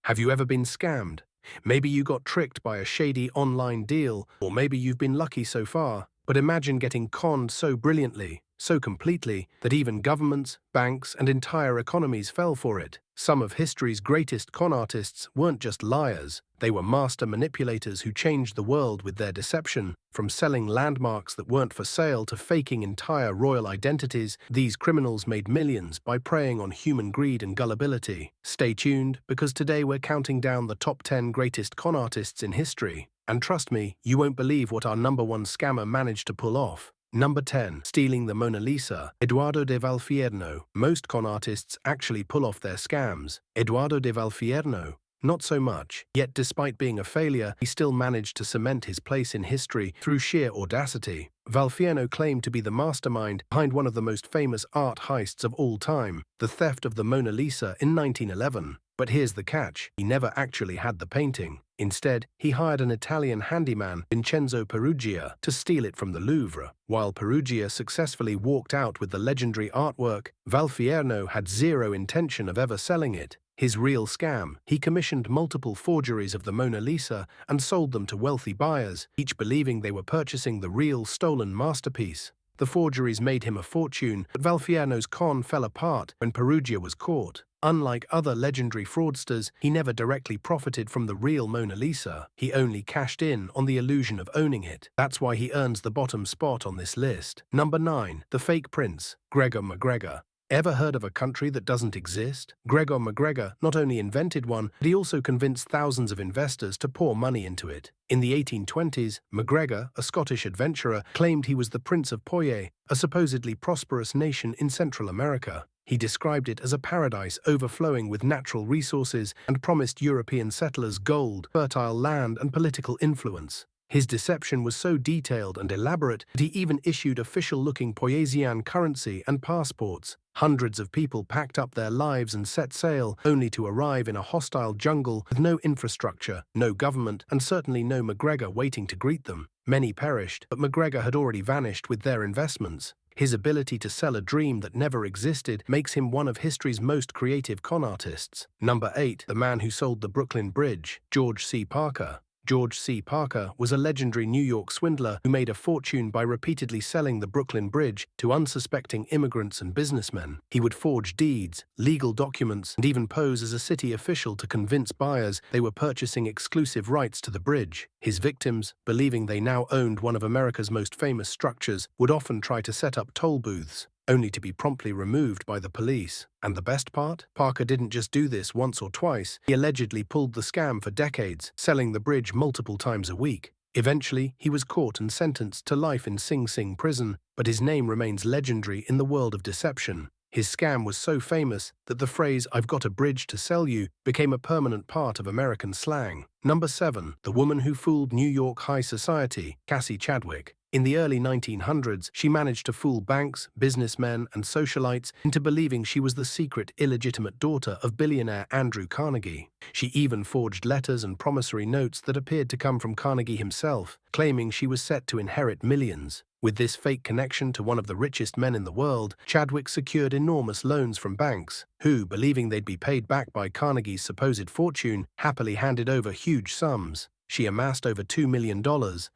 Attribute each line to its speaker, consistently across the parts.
Speaker 1: Have you ever been scammed? Maybe you got tricked by a shady online deal, or maybe you've been lucky so far. But imagine getting conned so brilliantly, so completely, that even governments, banks, and entire economies fell for it. Some of history's greatest con artists weren't just liars, they were master manipulators who changed the world with their deception. From selling landmarks that weren't for sale to faking entire royal identities, these criminals made millions by preying on human greed and gullibility. Stay tuned, because today we're counting down the top 10 greatest con artists in history. And trust me, you won't believe what our #1 scammer managed to pull off. Number 10. Stealing the Mona Lisa. Eduardo de Valfierno. Most con artists actually pull off their scams. Eduardo de Valfierno, not so much. Yet despite being a failure, he still managed to cement his place in history through sheer audacity. Valfierno claimed to be the mastermind behind one of the most famous art heists of all time, the theft of the Mona Lisa in 1911. But here's the catch: he never actually had the painting. Instead, he hired an Italian handyman, Vincenzo Perugia, to steal it from the Louvre. While Perugia successfully walked out with the legendary artwork, Valfierno had zero intention of ever selling it. His real scam: he commissioned multiple forgeries of the Mona Lisa and sold them to wealthy buyers, each believing they were purchasing the real stolen masterpiece. The forgeries made him a fortune, but Valfierno's con fell apart when Perugia was caught. Unlike other legendary fraudsters, he never directly profited from the real Mona Lisa. He only cashed in on the illusion of owning it. That's why he earns the bottom spot on this list. Number 9. The Fake Prince. Gregor McGregor. Ever heard of a country that doesn't exist? Gregor McGregor not only invented one, but he also convinced thousands of investors to pour money into it. In the 1820s, McGregor, a Scottish adventurer, claimed he was the Prince of Poitiers, a supposedly prosperous nation in Central America. He described it as a paradise overflowing with natural resources and promised European settlers gold, fertile land, and political influence. His deception was so detailed and elaborate that he even issued official-looking Poitiesian currency and passports. Hundreds of people packed up their lives and set sail, only to arrive in a hostile jungle with no infrastructure, no government, and certainly no McGregor waiting to greet them. Many perished, but McGregor had already vanished with their investments. His ability to sell a dream that never existed makes him one of history's most creative con artists. Number 8. The man who sold the Brooklyn Bridge. George C. Parker. George C. Parker was a legendary New York swindler who made a fortune by repeatedly selling the Brooklyn Bridge to unsuspecting immigrants and businessmen. He would forge deeds, legal documents, and even pose as a city official to convince buyers they were purchasing exclusive rights to the bridge. His victims, believing they now owned one of America's most famous structures, would often try to set up toll booths, only to be promptly removed by the police. And the best part? Parker didn't just do this once or twice. He allegedly pulled the scam for decades, selling the bridge multiple times a week. Eventually, he was caught and sentenced to life in Sing Sing prison, but his name remains legendary in the world of deception. His scam was so famous that the phrase "I've got a bridge to sell you" became a permanent part of American slang. Number 7. The woman who fooled New York high society. Cassie Chadwick. In the early 1900s, she managed to fool banks, businessmen, and socialites into believing she was the secret, illegitimate daughter of billionaire Andrew Carnegie. She even forged letters and promissory notes that appeared to come from Carnegie himself, claiming she was set to inherit millions. With this fake connection to one of the richest men in the world, Chadwick secured enormous loans from banks, who, believing they'd be paid back by Carnegie's supposed fortune, happily handed over huge sums. She amassed over $2 million,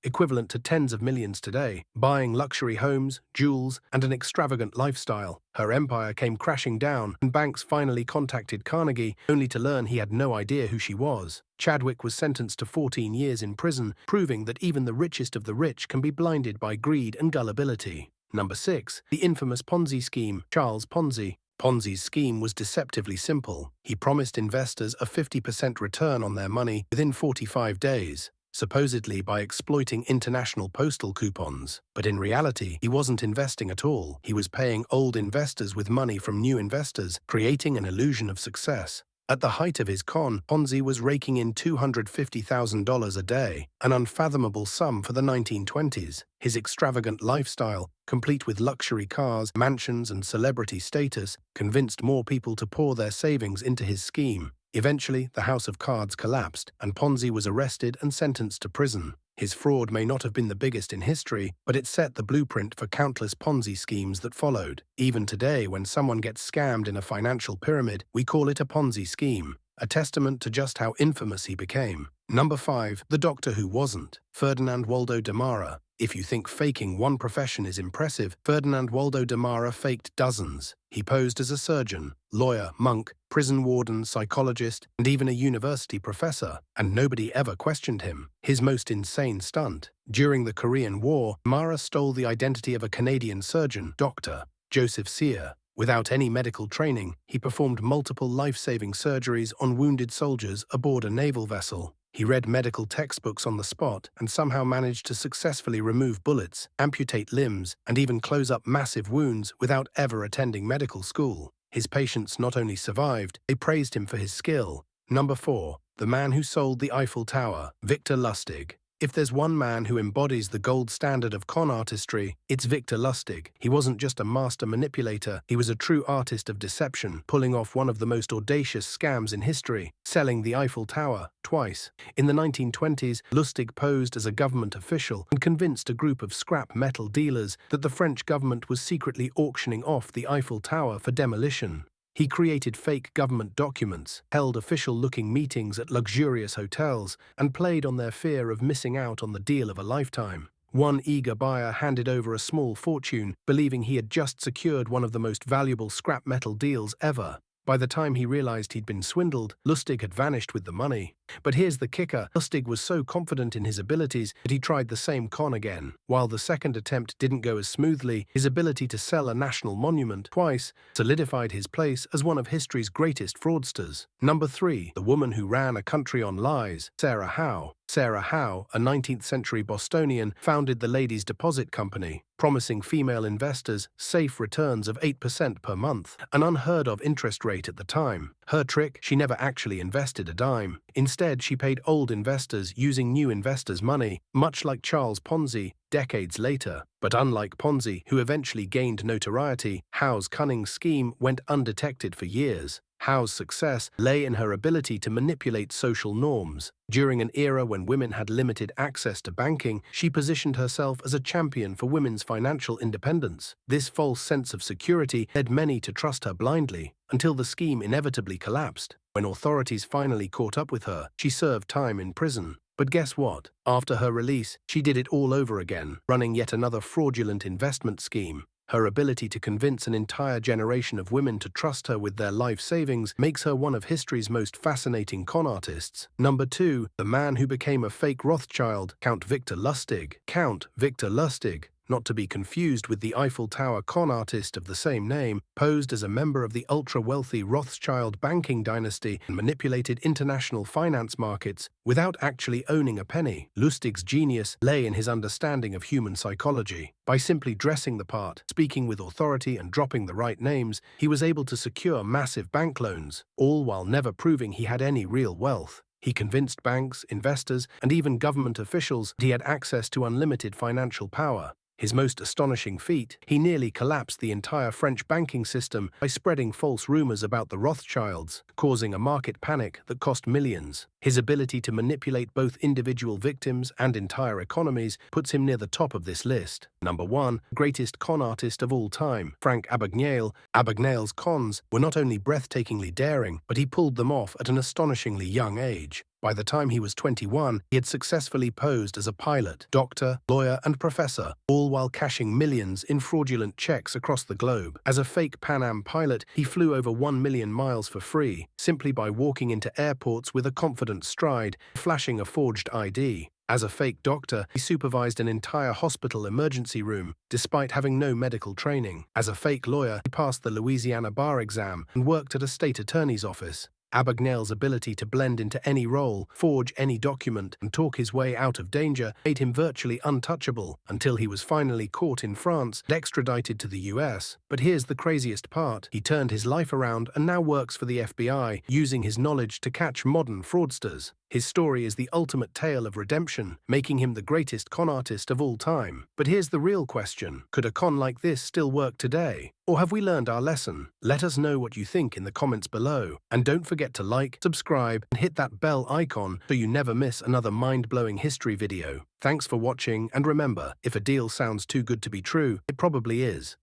Speaker 1: equivalent to tens of millions today, buying luxury homes, jewels, and an extravagant lifestyle. Her empire came crashing down, and banks finally contacted Carnegie, only to learn he had no idea who she was. Chadwick was sentenced to 14 years in prison, proving that even the richest of the rich can be blinded by greed and gullibility. Number 6. The infamous Ponzi scheme. Charles Ponzi. Ponzi's scheme was deceptively simple. He promised investors a 50% return on their money within 45 days, supposedly by exploiting international postal coupons. But in reality, he wasn't investing at all. He was paying old investors with money from new investors, creating an illusion of success. At the height of his con, Ponzi was raking in $250,000 a day, an unfathomable sum for the 1920s. His extravagant lifestyle, complete with luxury cars, mansions, and celebrity status, convinced more people to pour their savings into his scheme. Eventually, the house of cards collapsed, and Ponzi was arrested and sentenced to prison. His fraud may not have been the biggest in history, but it set the blueprint for countless Ponzi schemes that followed. Even today, when someone gets scammed in a financial pyramid, we call it a Ponzi scheme. a testament to just how infamous he became. Number 5. The Doctor Who Wasn't. Ferdinand Waldo de Mara. If you think faking one profession is impressive, Ferdinand Waldo de Mara faked dozens. He posed as a surgeon, lawyer, monk, prison warden, psychologist, and even a university professor, and nobody ever questioned him. His most insane stunt. During the Korean War, Mara stole the identity of a Canadian surgeon, Dr. Joseph Sear. Without any medical training, he performed multiple life-saving surgeries on wounded soldiers aboard a naval vessel. He read medical textbooks on the spot and somehow managed to successfully remove bullets, amputate limbs, and even close up massive wounds without ever attending medical school. His patients not only survived, they praised him for his skill. Number 4. The man who sold the Eiffel Tower, Victor Lustig. If there's one man who embodies the gold standard of con artistry, it's Victor Lustig. He wasn't just a master manipulator, he was a true artist of deception, pulling off one of the most audacious scams in history, selling the Eiffel Tower twice. In the 1920s, Lustig posed as a government official and convinced a group of scrap metal dealers that the French government was secretly auctioning off the Eiffel Tower for demolition. He created fake government documents, held official-looking meetings at luxurious hotels, and played on their fear of missing out on the deal of a lifetime. One eager buyer handed over a small fortune, believing he had just secured one of the most valuable scrap metal deals ever. By the time he realized he'd been swindled, Lustig had vanished with the money. But here's the kicker. Lustig was so confident in his abilities that he tried the same con again. While the second attempt didn't go as smoothly, his ability to sell a national monument twice solidified his place as one of history's greatest fraudsters. Number 3. The woman who ran a country on lies, Sarah Howe. Sarah Howe, a 19th-century Bostonian, founded the Ladies' Deposit Company, promising female investors safe returns of 8% per month, an unheard-of interest rate at the time. Her trick? She never actually invested a dime. Instead, she paid old investors using new investors' money, much like Charles Ponzi decades later. But unlike Ponzi, who eventually gained notoriety, Howe's cunning scheme went undetected for years. Howe's success lay in her ability to manipulate social norms. During an era when women had limited access to banking, she positioned herself as a champion for women's financial independence. This false sense of security led many to trust her blindly, until the scheme inevitably collapsed. When authorities finally caught up with her, she served time in prison. But guess what? After her release, she did it all over again, running yet another fraudulent investment scheme. Her ability to convince an entire generation of women to trust her with their life savings makes her one of history's most fascinating con artists. Number 2. The man who became a fake Rothschild, Count Victor Lustig. Count Victor Lustig, not to be confused with the Eiffel Tower con artist of the same name, posed as a member of the ultra-wealthy Rothschild banking dynasty and manipulated international finance markets without actually owning a penny. Lustig's genius lay in his understanding of human psychology. By simply dressing the part, speaking with authority, and dropping the right names, he was able to secure massive bank loans, all while never proving he had any real wealth. He convinced banks, investors, and even government officials that he had access to unlimited financial power. His most astonishing feat, he nearly collapsed the entire French banking system by spreading false rumors about the Rothschilds, causing a market panic that cost millions. His ability to manipulate both individual victims and entire economies puts him near the top of this list. Number 1. Greatest con artist of all time, Frank Abagnale. Abagnale's cons were not only breathtakingly daring, but he pulled them off at an astonishingly young age. By the time he was 21, he had successfully posed as a pilot, doctor, lawyer, and professor, all while cashing millions in fraudulent checks across the globe. As a fake Pan Am pilot, he flew over 1 million miles for free, simply by walking into airports with a confident stride, flashing a forged ID. As a fake doctor, he supervised an entire hospital emergency room, despite having no medical training. As a fake lawyer, he passed the Louisiana bar exam and worked at a state attorney's office. Abagnale's ability to blend into any role, forge any document, and talk his way out of danger made him virtually untouchable until he was finally caught in France and extradited to the US. But here's the craziest part. He turned his life around and now works for the FBI, using his knowledge to catch modern fraudsters. His story is the ultimate tale of redemption, making him the greatest con artist of all time. But here's the real question. Could a con like this still work today? Or have we learned our lesson? Let us know what you think in the comments below. And don't forget to like, subscribe, and hit that bell icon so you never miss another mind-blowing history video. Thanks for watching, and remember, if a deal sounds too good to be true, it probably is.